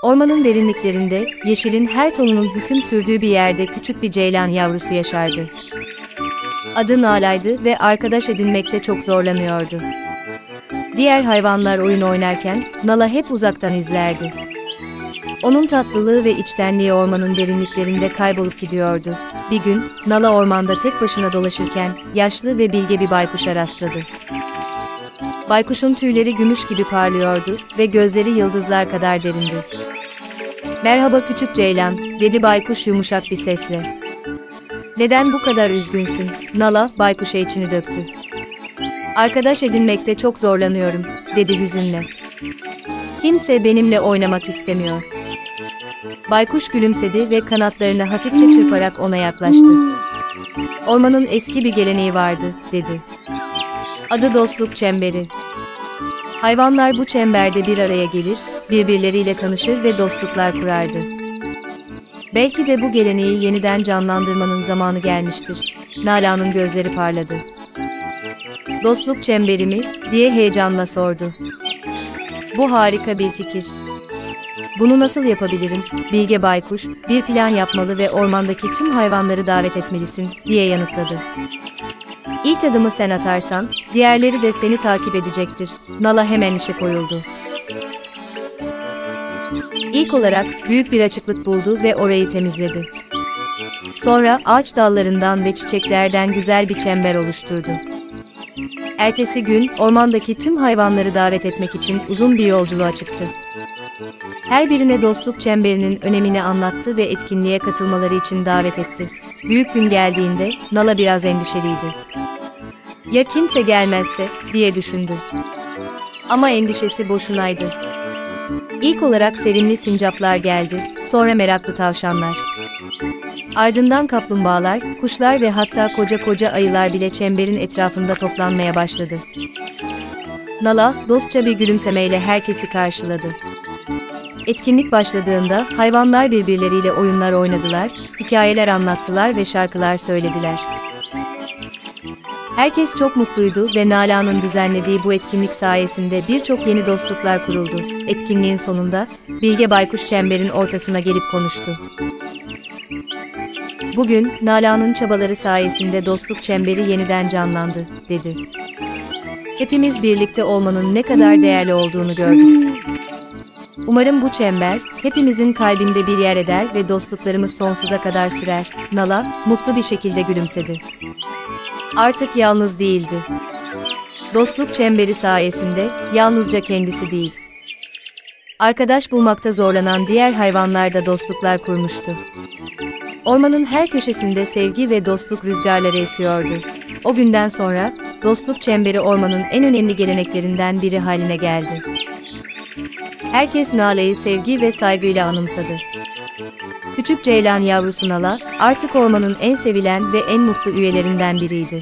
Ormanın derinliklerinde, yeşilin her tonunun hüküm sürdüğü bir yerde küçük bir ceylan yavrusu yaşardı. Adı Nala'ydı ve arkadaş edinmekte çok zorlanıyordu. Diğer hayvanlar oyun oynarken, Nala hep uzaktan izlerdi. Onun tatlılığı ve içtenliği ormanın derinliklerinde kaybolup gidiyordu. Bir gün, Nala ormanda tek başına dolaşırken, yaşlı ve bilge bir baykuşa rastladı. Baykuşun tüyleri gümüş gibi parlıyordu ve gözleri yıldızlar kadar derindi. "Merhaba küçük ceylan," dedi baykuş yumuşak bir sesle. "Neden bu kadar üzgünsün?" Nala, baykuşa içini döktü. "Arkadaş edinmekte çok zorlanıyorum," dedi hüzünle. "Kimse benimle oynamak istemiyor." Baykuş gülümsedi ve kanatlarını hafifçe çırparak ona yaklaştı. "Ormanın eski bir geleneği vardı," dedi. "Adı dostluk çemberi. Hayvanlar bu çemberde bir araya gelir, birbirleriyle tanışır ve dostluklar kurardı. Belki de bu geleneği yeniden canlandırmanın zamanı gelmiştir." Nala'nın gözleri parladı. "Dostluk çemberi mi?" diye heyecanla sordu. "Bu harika bir fikir. Bunu nasıl yapabilirim?" Bilge baykuş, "Bir plan yapmalı ve ormandaki tüm hayvanları davet etmelisin," diye yanıtladı. "İlk adımı sen atarsan, diğerleri de seni takip edecektir." Nala hemen işe koyuldu. İlk olarak büyük bir açıklık buldu ve orayı temizledi. Sonra ağaç dallarından ve çiçeklerden güzel bir çember oluşturdu. Ertesi gün ormandaki tüm hayvanları davet etmek için uzun bir yolculuğa çıktı. Her birine dostluk çemberinin önemini anlattı ve etkinliğe katılmaları için davet etti. Büyük gün geldiğinde Nala biraz endişeliydi. "Ya kimse gelmezse?" diye düşündü. Ama endişesi boşunaydı. İlk olarak sevimli sincaplar geldi, sonra meraklı tavşanlar. Ardından kaplumbağalar, kuşlar ve hatta koca koca ayılar bile çemberin etrafında toplanmaya başladı. Nala, dostça bir gülümsemeyle herkesi karşıladı. Etkinlik başladığında hayvanlar birbirleriyle oyunlar oynadılar, hikayeler anlattılar ve şarkılar söylediler. Herkes çok mutluydu ve Nala'nın düzenlediği bu etkinlik sayesinde birçok yeni dostluklar kuruldu. Etkinliğin sonunda, Bilge baykuş çemberin ortasına gelip konuştu. "Bugün, Nala'nın çabaları sayesinde dostluk çemberi yeniden canlandı," dedi. "Hepimiz birlikte olmanın ne kadar değerli olduğunu gördük. Umarım bu çember, hepimizin kalbinde bir yer eder ve dostluklarımız sonsuza kadar sürer." Nala, mutlu bir şekilde gülümsedi. Artık yalnız değildi. Dostluk çemberi sayesinde, yalnızca kendisi değil, arkadaş bulmakta zorlanan diğer hayvanlar da dostluklar kurmuştu. Ormanın her köşesinde sevgi ve dostluk rüzgarları esiyordu. O günden sonra, dostluk çemberi ormanın en önemli geleneklerinden biri haline geldi. Herkes Nala'yı sevgi ve saygıyla anımsadı. Küçük ceylan yavrusu Nala, artık ormanın en sevilen ve en mutlu üyelerinden biriydi.